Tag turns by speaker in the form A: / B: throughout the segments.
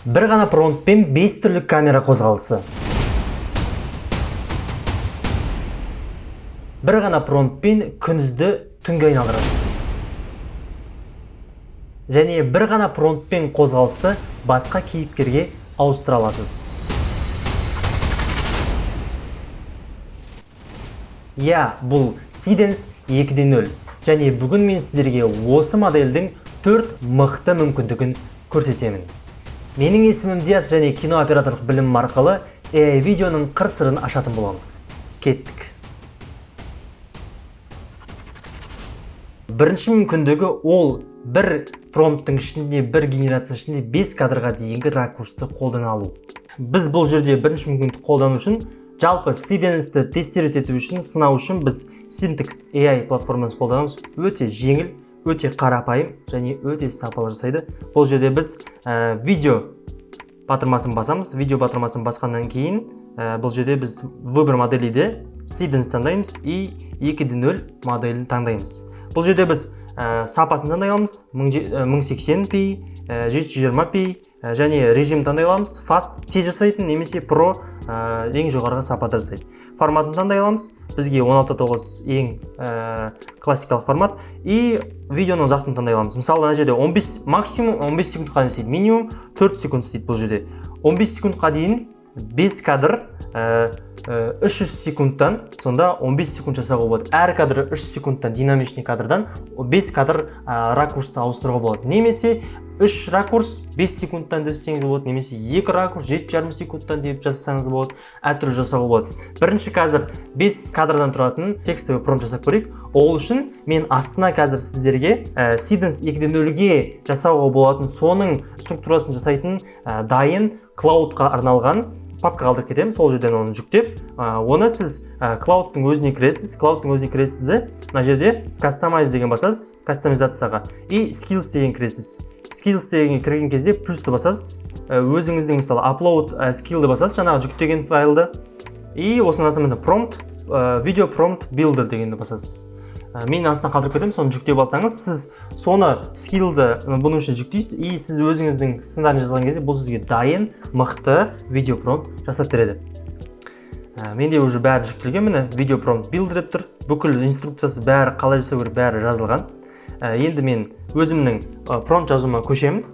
A: Бір ғана промптпен 5 түрлі камера қозғалысы. Бір ғана промптпен күндізді түнге айналдырасыз. Және бір ғана промптпен қозғалысты басқа кейіпкерге ауыстыра аласыз. Бұл Seedance 2.0. Және бүгін мен сіздерге осы модельдің 4 мықты мүмкіндігін көрсетемін. Менің есімім Диас және кино операторлық білім арқылы AI видеоның қыр-сырын ашатын боламыз. Кеттік. Бірінші мүмкіндігі ол бір промпттың ішінде, бір генерация ішінде 5 кадрға дейінгі ракурсты қолдана алу. Біз бұл жерде бірінші мүмкіндікті қолдану үшін, жалпы Seedance'ті тестировать ету үшін, сынау үшін біз Syntax AI платформасын қолданамыз. Өте жеңіл, өте қарапайым және өте сапалы жасайды. Бұл жерде біз видео батырмасын басамыз. Видео батырмасын басқаннан кейін бұл жерде біз выбор моделиде Seedance таңдаймыз и 2.0 моделін таңдаймыз. Бұл жерде біз сапасын таңдай аламыз, 1080p, 720p және режим таңдай аламыз. Fast тез жасайтын немесе Pro ең жоғарғы сапада жасайды. Форматын таңдай аламыз. Бізге 16:9 ең классикалық формат и видеоның ұзақтығын таңдай аламыз. Мысалы, мына жерде 15 максимум 15 секундқа дейін істейді, минимум 4 секунд істейді бұл жерде. 15 секундқа дейін 5 кадр 300 секундтан, сонда 15 секунд жасауға болады. Әр кадр 300 секундтан, динамичный кадрдан 5 кадр ракурсты ауыстыруға болады. Немесе 3 ракурс 5 секундтан жасасаңыз болады, немесе 2 ракурс 7,5 секундтан деп жасасаңыз болады, әртүрлі жасауға болады. Бірінші қазір 5 кадрдан тұратын текстовый промпт жасап көрейік. Ол үшін мен астына қазір сіздерге Seedance 2.0-ге жасауға болатын соның структурасын жасайтын дайын клаудқа арналған папка қалдырып кетемін. Сол жерден оны жүктеп, оны сіз клаудтың өзіне кіресіз. Клаудтың өзіне кіресізді, мына жерде Customize деген басасыз, кастомизацияға, и Skills деген кіресіз. Skills деген кірген кезде плюсті басасыз. Өзіңіздің мысалы upload skill'ды басасыз, жаңағы жүктеген файлды. И осының астына prompt, video prompt builder дегенді басасыз. Мен астына қалдырып кетемін, соны жүктеп алсаңыз, сіз соны скиллді бұның үшін жүктейсіз, и сіз өзіңіздің сценарийін жазған кезде бұл сізге дайын, мықты видео промпт жасап береді. Менде уже бәрі жүктелген, міне видео промпт builder деп тұр. Бүкіл инструкциясы бәрі қалай жасау керек бәрі жазылған. Енді мен өзімнің промпт жазуыма көшемін.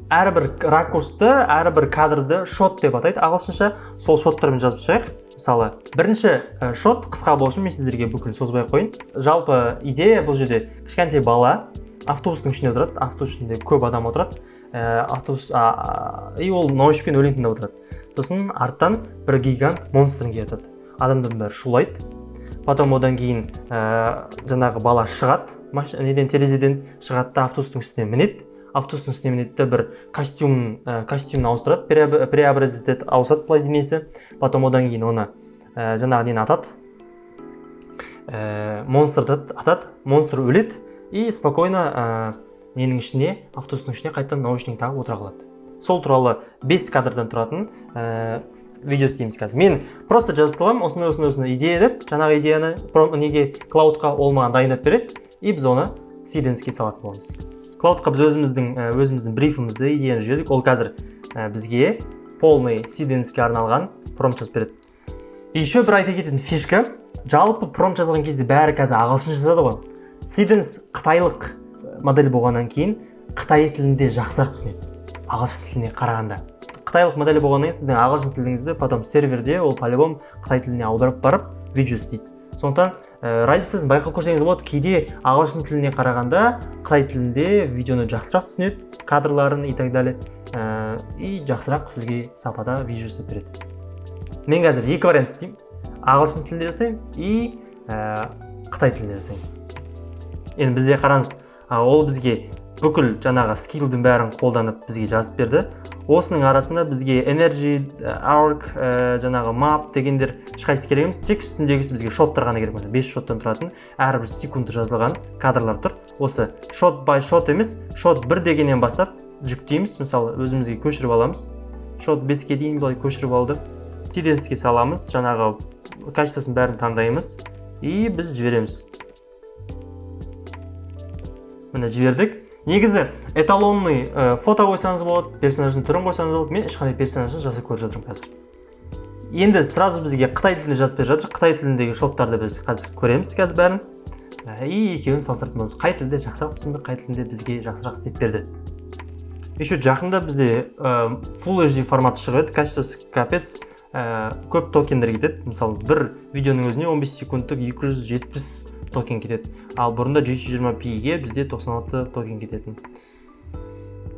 A: Әрбір ракурсты, әрбір кадрды шот деп атайды ағылшынша. Сол шоттармен жазып шығайық. Мысалы, бірінші шот қысқа болсын, мен сіздерге бүкіл созбай қойын. Жалпы идея бұл жерде кішкентай бала автобустың ішінде отырады, автобус ішінде көп адам отырады. Автобус и ол наушпен өлең тыңдап отырады. Сосын арттан бір гигант монстрын келатады. Адамдардың бәрі шулайды. Потом одан кейін жаңағы бала шығады, неден терезеден шығады да автобустың үстіне мінеді. Автобустың үстіне мінеді бір костюмын ауыстырады, преобразит етеді, ауысады былай денесі. Потом одан кейін оны жаңағы нені атады, монстрды атады, монстр өледі и спокойно ненің ішіне, автобустың ішіне қайтадан наушник тағып отыра қалады. Сол туралы 5 кадрдан тұратын видео істейміз қазір. Мен просто жаза саламын, осындай идея деп, жаңағы идеяны неге клаудқа ол маған дайындап береді, и біз оны Seedance'ге салатын боламыз. Клаудқа біз өзіміздің брифімізді, идеяны жібердік. Ол қазір бізге полный Seedance'ге арналған промпт жазып береді. Еще бір айта кететін фишка, жалпы промпт жазған кезде бәрі қазір ағылшынша жазады ғой. Seedance қытайлық модель болғаннан кейін қытай тілінде жақсырақ түсінеді ағылшын тіліне қарағанда. Қытайлық модель болғаннан кейін сіздің ағылшын тіліңізді потом серверде ол по-любому қытай тіліне аударып барып видео істейді. Сондықтан разницасын байқап көрсеңіз болады, кейде ағылшын тіліне қарағанда қытай тілінде видеоны жақсырақ түсінеді, кадрларын и так далее, и жақсырақ сізге сапада видео жасап береді. Мен қазір екі вариант істеймін. Ағылшын тілінде жасаймын и қытай тілінде жасаймын. Енді бізде қараңыз, ол бізге бүкіл жаңағы скиллдің бәрін қолданып бізге жазып берді. Осының арасында бізге energy, arc, жаңағы map дегендер ешқайсысы керек емес. Тек үстіндегісі бізге шоттар ғана керек. 5 шоттан тұратын әрбір секунд жазылған кадрлар тұр. Осы шот by шот емес, шот 1 дегеннен бастап жүктейміз. Мысалы, өзімізге көшіріп аламыз. Шот 5-ке дейін былай көшіріп алды. Seedance'ге саламыз, жаңағы качествосын бәрін таңдаймыз и біз жібереміз. Міне жібердік. Негізі эталонный фото қойсаңыз болады, персонаждың түрін қойсаңыз болады. Мен ешқандай персонажын жасап көріп жатырмын қазір. Енді сразу бізге Қытай тілінде жазып беріп жатыр. Қытай тіліндегі шоттарды біз қазір көреміз қазір бәрін. Екеуін салыстыратын боламыз. Қай тілде жақсырақ түсінді, қай тілінде бізге жақсырақ істеп берді. Еще жақында бізде Full HD форматы шығып еді, качествосы капец, көп токендер кетеді. Мысалы, бір видеоның өзіне 15 секундтық 270 токен кетеді. Ал бұрында 720p-ге бізде 96 токен кететін.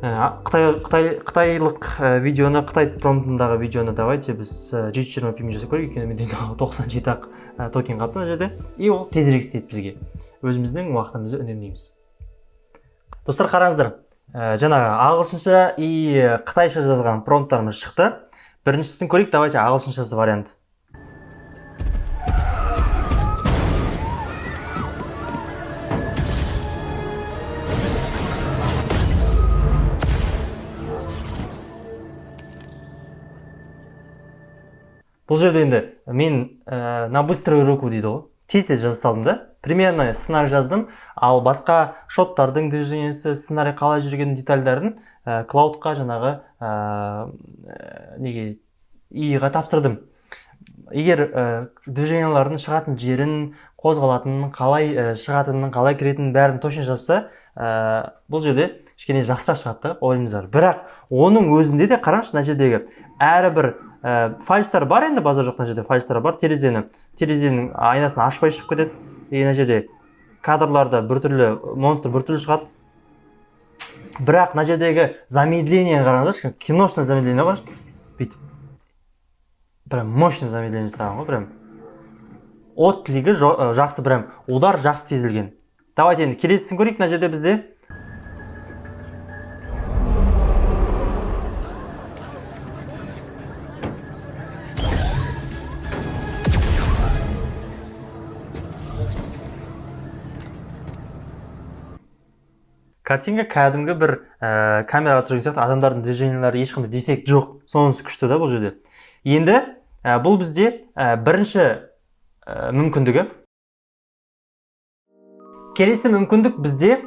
A: Қытайлық видеоны, Қытай промптындағы видеоны давайте біз 720p-мен жасап көрейік, өйткені менде 97-ақ токен қалыпты мына жерде. И ол тезірек істейді бізге. Өзіміздің уақытымызды үнемдейміз. Достар, қараңыздар. Жаңағы ағылшынша и қытайша жазған промпттарымыз шықты. Біріншісін көрейік, давайте ағылшыншасы вариант. Бұл жерде енді мен на быструю руку дейді ғой. Тез-тез жаза салдым да. Примерно сценарий жаздым, ал басқа шоттардың движениесі, сценарий қалай жүрген детальдарын клаудқа жаңағы неге иіға тапсырдым. Егер движениялардың шығатын жерін, қозғалатынын, қалай шығатынын, қалай кіретінін бәрін точно жазса, бұл жерде кішкене жақсырақ шығады, ойымыздар. Бірақ оның өзінде де қараңызшы, мына жердегі әрбір файлстар бар, енді базар жоқ, мына жерде файлстар бар, терезенің айнасын ашпай шығып кетеді. Мына жерде кадрларда біртүрлі монстр біртүрлі шығады. Бірақ мына жердегі замедление қараңызшы, киношный замедление бар. Бүйтіп. Прям мощный замедление саған ғой, прям. Отлигі жақсы, прям удар жақсы сезілген. Давайте енді келесісін көрейік, мына жерде бізде. Картинка кәдімгі бір камераға түсірген сияқты, адамдардың движениялары ешқандай дефект жоқ. Сонысы күшті да бұл жерде. Енді бұл бізде бірінші мүмкіндігі. Келесі мүмкіндік бізде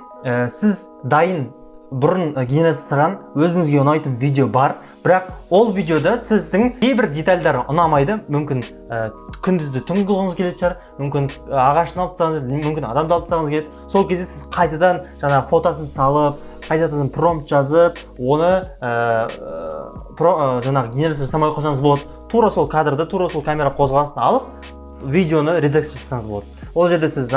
A: сіз дайын бұрын генерациялаған өзіңізге ұнайтын видео бар, бірақ ол видеода сіздің кейбір детальдары ұнамайды. Мүмкін күндізді түнгі қылғыңыз келетін шығар, мүмкін ағашын алып тастағыңыз келеді, мүмкін адамды алып тастағыңыз келеді. Сол кезде сіз қайтадан жаңағы фотосын салып, қайтадан промпт жазып, оны жаңағы генерация жасамай қойсаңыз болады. Тура сол кадрды, тура сол камера қозғалысын алып, видеоны редакция жасаңыз болады. Ол жерде сіз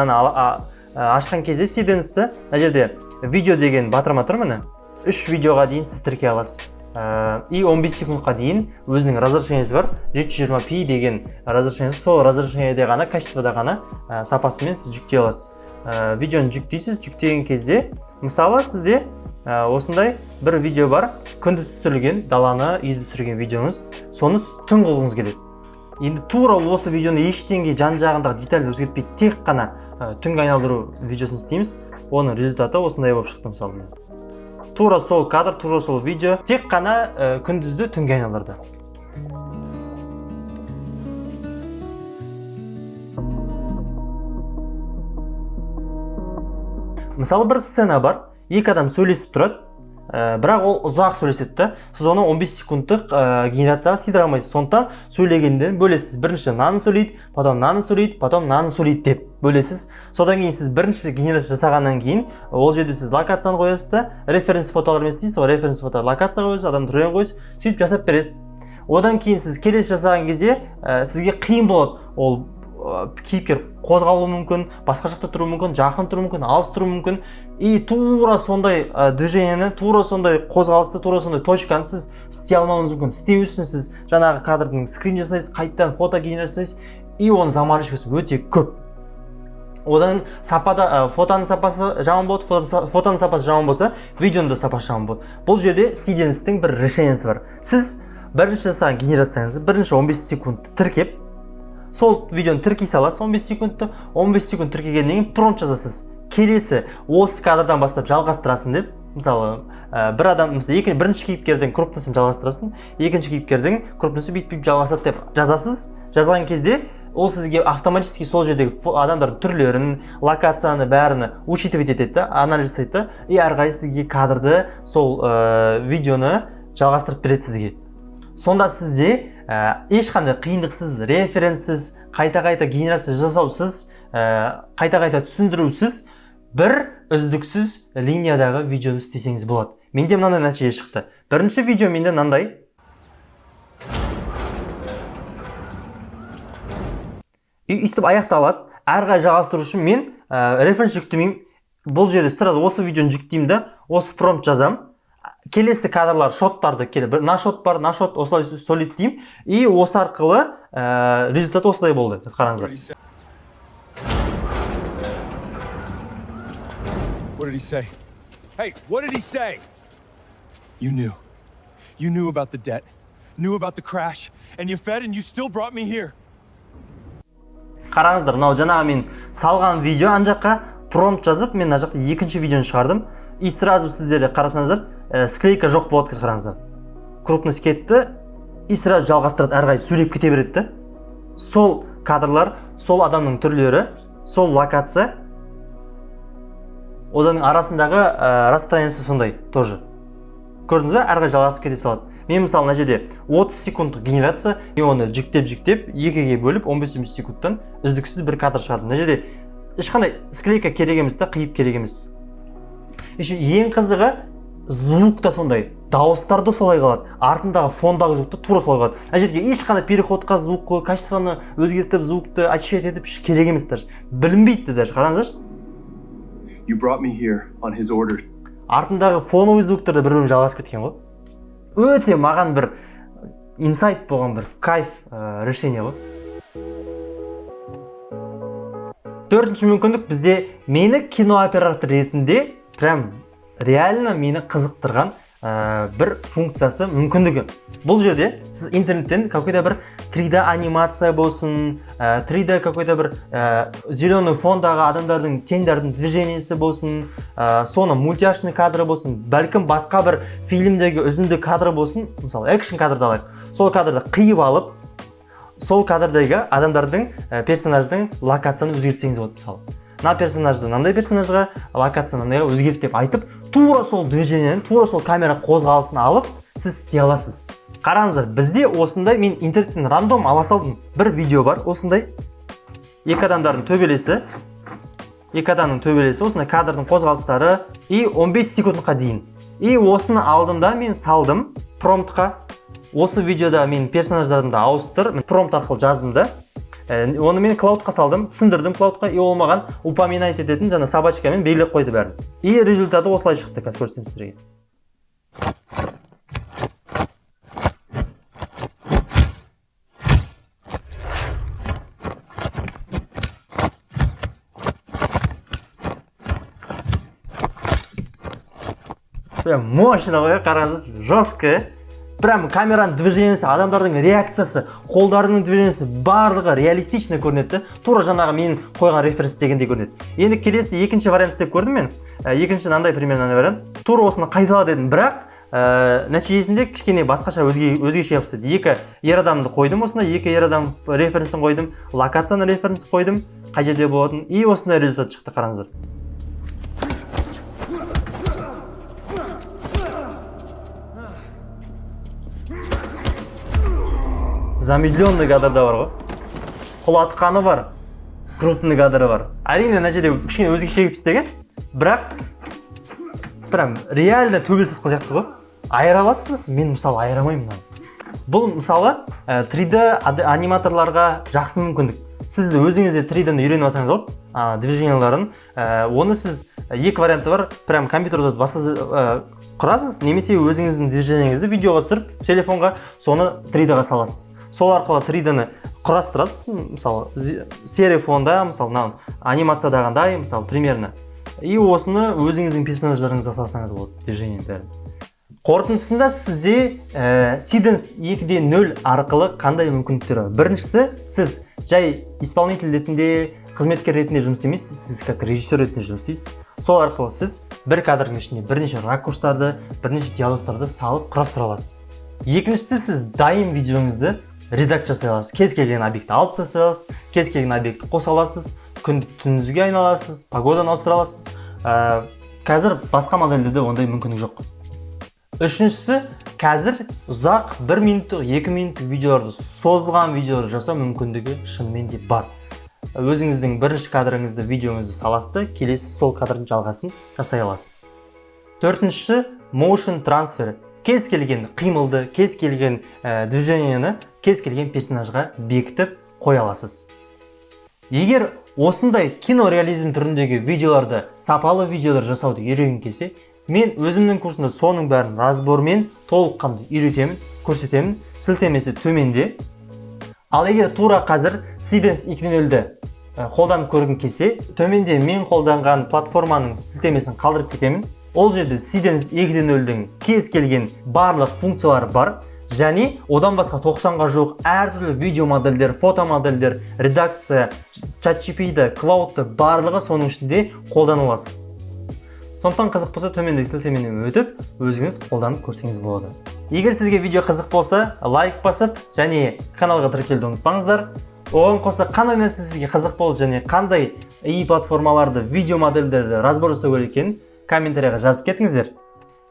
A: ашқан кезде Seedensті, мына жерде видео деген батырма тұр, міне 3 видеоға дейін сіз тіркей аласыз. И 15 секундқа дейін өзінің разрешениесі бар, 720p деген разрешениесі, сол разрешениеде ғана, качествода ғана сапасымен сіз жүктей аласыз. Видеоны жүктейсіз, жүктеген кезде, мысалы сізде осындай бір видео бар, күндіз түсірілген, даланы, үйді түсірген видеоңыз, соны сіз түн қылғыңыз келеді. Енді тура осы видеоны ештеңе жан-жағындағы деталь өзгертпей, тек қана түнгі айналдыру видеосын істейміз. Оның результаты осындай болып шықты, мысалы. Тура сол кадр, тура сол видео, тек қана күндізді түнгі айналдырды. Мысалы, бір сцена бар, екі адам сөйлесіп тұрады, бірақ ол ұзақ сөйлеседі да, сіз оны 15 секундтық генерацияға сыйдыра алмайсыз. Сондықтан сөйлегенде бөлесіз. Бірінші мынаны сөйлейді, потом мынаны сөйлейді, потом мынаны сөйлейді деп бөлесіз. Содан кейін сіз бірінші генерация жасағаннан кейін ол жерде сіз локацияны қоясыз да, референс фотолармен істейсіз, ол референс фото локацияға қойасыз, адамды түрен қойасыз, сөйтіп жасап береді. Одан кейін сіз келесі жасаған кезде сізге қиын болады. Ол кейіпкер қозғалуы мүмкін, басқа жақта тұру мүмкін, жақын тұру мүмкін, алыс тұру мүмкін. И тура сондай движениені, тура сондай қозғалысты, тура сондай точканы сіз істей алмауыңыз мүмкін. Істеу үшін сіз жаңағы кадрдың скрин жасайсыз, қайттан фото генерациялайсыз, и оның заманашкасы өте көп. Одан сапада фотоның сапасы жаман болады, фотоның сапасы жаман болса, видеоның да сапасы жаман болады. Бұл жерде Seedens'тің бір решениесі бар. Сіз бірінші жасаған генерацияңызды бірінші 15 секунд тіркеп, сол видеоны тіркей саласыз 15 секундты, 15 секунд тіркегеннен кейін промпт жазасыз. Келесі осы кадрдан бастап жалғастырасын деп, мысалы, бір адам, мысалы, бірінші кейіпкердің крупнысын жалғастырасын, екінші кейіпкердің крупнысы бүйтіп жалғасады деп жазасыз. Жазған кезде ол сізге автоматически сол жердегі адамдардың түрлерін, локацияны бәрін учитывать етеді, анализ етеді, и әрқайсысы сізге кадрды, сол видеоны жалғастырып береді сізге. Сонда сізде ешқандай қиындықсыз, референссіз, қайта-қайта генерация жасаусыз, қайта-қайта түсіндірусіз, бір үздіксіз линиядағы видеоны істесеңіз болады. Менде мынандай нәтиже шықты. Бірінші видео менде мынандай. Өйстіп аяқталады. Әрғай жалғастыру үшін мен референс жүктемеймін. Бұл жерде сразу осы видеоны жүктеймін да, осы промпт жазам. Келесі кадрлар, шоттарды келе. На шот бар, на шот осылай сөйлейді деймін. И осы арқылы результат осылай болды. Қараңыздар.
B: What did he say? Hey, what did he say? You knew. You knew about the debt, knew about the crash, and you fed and you still brought me here.
A: Қараңыздар, мынау жаңағы мен салған видео ана жаққа промпт жазып, мен ана жақта екінші видеоны шығардым. И сразу сіздер қарасаңыздар, склейка жоқ болады, қараңыздар. Крупность кетті, и сразу жалғастырады, әрғай сөйлеп кете береді. Сол кадрлар, сол адамның түрлері, сол локация, оданның арасындағы расстояниесі сондай тоже. Көрдіңіз бе? Әрғай жалғасып кете салады. Мен мысалы мына жерде 30 секундтық генерация, мен оны жүктеп, екіге бөліп 15 секундтан үздіксіз бір кадр шығардым. Мына жерде ешқандай склейка керек емес та, қиып керек емес. Ең қызығы звук та сондай, дауыстар да солай қалады. Артындағы фондағы звук та тура солай қалады. Мына жерде ешқандай переходқа звукқа, качествоны өзгертіп, звукты очищать етіп керек емес даже. Білінбейді даже, қараңыздаршы.
B: You brought me here on his order.
A: Артындағы фоновый звуктарды бір-бірін жалғасып кеткен ғой. Өте маған бір инсайт болған, бір кайф решение ғой. Төртінші мүмкіндік бізде мені кинооператор ретінде прям реально мені қызықтырған бір функциясы, мүмкіндігі. Бұл жерде сіз интернеттен какой-то бір 3D анимация болсын, 3D какой-то бір зеленый фондағы адамдардың теңдердің движениесі болсын, соны мультяшный кадры болсын, бәлкім басқа бір фильмдегі үзінді кадры болсын, мысалы экшн кадрды алайық. Сол кадрды қиып алып, сол кадрдегі адамдардың персонаждың локацияны өзгертсеңіз болады, мысалы. На персонажды мынандай персонажға, локацияны мынандайға өзгерт деп айтып, тура сол движениені, тура сол камера қозғалысын алып, сіз істей аласыз. Қараңыздар, бізде осындай, мен интернеттен рандом ала салдым. Бір видео бар, осындай. Екі адамның төбелесі, осындай кадрдың қозғалыстары и 15 секундқа дейін. И осыны алдым да мен салдым промптқа. Осы видеода мен персонаждардың да ауыстыр, мен промпт арқылы жаздым да. Оны мен клаудқа салдым, түсіндірдім клаудқа, и ол маған упоминать ететін жаңа собачкамен белгілеп қойды бәрін. И результаты осылай шықты, қазір көрсетем сіздерге. Прям мощно ғой, қараңыз, жестко. Прям камераның движениесі, адамдардың реакциясы, қолдарының движениесі барлығы реалистично көрінеді. Тура жаңағы мен қойған референс дегендей көрінеді. Енді келесі екінші вариант істеп көрдім мен. Екінші мынандай примерно вариант. Тура осыны қайтала дедім, бірақ нәтижесінде кішкене басқаша өзгеше yapsайды. Екі ер адамды қойдым осына, екі ер адам референсін қойдым, локацияны референс қойдым, қай жерде болатын, и осындай результат шықты, қараңыздар. Замедленный кадрда бар ғой. Құлатқаны бар, крупный кадры бар. Әрине мына жерде кішкене өзгеше істеген, бірақ прям реально төбелесіз қызықты ғой. Айыра аласыз, мен мысалы айыра алмаймын. Бұл мысалы 3D аниматорларға жақсы мүмкіндік. Сіз өзіңізде 3D-ні үйреніп алсаңыз болады, движенияларын. Оны сіз екі варианты бар, прям компьютерде құрасыз, немесе өзіңіздің движениеңізді видеоға түсіріп, телефонға соны 3D-ға саласыз. Сол арқылы 3D-ні құрастырасыз, мысалы серия фонда, мысалы анимациядағындай, мысалы примерно. И осыны өзіңіздің персонаждарыңызға салсаңыз болады, движениені бәрін. Қорытындысында сізде Seedance 2.0 арқылы қандай мүмкіндіктер бар? Біріншісі, сіз жай исполнитель ретінде, қызметкер ретінде жұмыс істемейсіз, сіз как режиссер ретінде жұмыс істейсіз. Сол арқылы сіз бір кадрдың ішіне бірнеше ракурстарды, бірнеше диалогтарды салып құрастыра аласыз. Екіншісі, сіз дайын видеоңызды редакт жасай аласыз. Кез келген объектті алып жасай аласыз, кез келген объектті қоса аласыз, күн түнізге айналасыз, погоданы ауыстыра аласыз. Қазір басқа модельдерде ондай мүмкіндік жоқ. Үшіншісі, қазір ұзақ 1 минуттық, 2 минуттық видеоларды, созылған видеоларды жасау мүмкіндігі шынымен де бар. Өзіңіздің бірінші кадрыңызды, видеоңызды саласыз, келесі сол кадрдың жалғасын жасай аласыз. Төртіншісі, motion transfer. Кез келген қимылды, кез келген движениені, кез келген персонажға бекітіп қоя аласыз. Егер осындай кинореализм түріндегі видеоларды, сапалы видеолар жасауды үйренгің келсе, мен өзімнің курсымда соның бәрін разбормен толыққанды үйретемін, көрсетемін, сілтемесі төменде. Ал егер тура қазір Seedance 2.0-ді қолданып көргің келсе, төменде мен қолданған платформаның сілтемесін қалдырып кетемін. Ол жерде Seedance 2.0-дің кез келген барлық функциялары бар. Және одан басқа 90-ға жуық әртүрлі видео модельдер, фото модельдер, редакция, ChatGPT, Cloud барлығы соның ішінде қолданыласыз. Сондықтан қызық болса, төмендегі сілтемені өтіп, өзіңіз қолданып көрсеңіз болады. Егер сізге видео қызық болса, лайк басып, және каналға тіркелуді ұмытпаңыздар. Оған қоса қандай нәрсе сізге қызық болды және қандай платформаларды, видео модельдерді разбор жасау керек екенін комментарийға жазып кетіңіздер.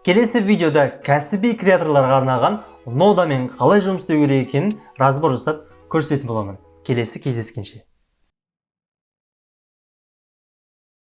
A: Келесі видеода кәсіби креаторларға арналған нодамен қалай жұмыс істеу керек екенін разбор жасап көрсететін боламын. Келесі кездескенше.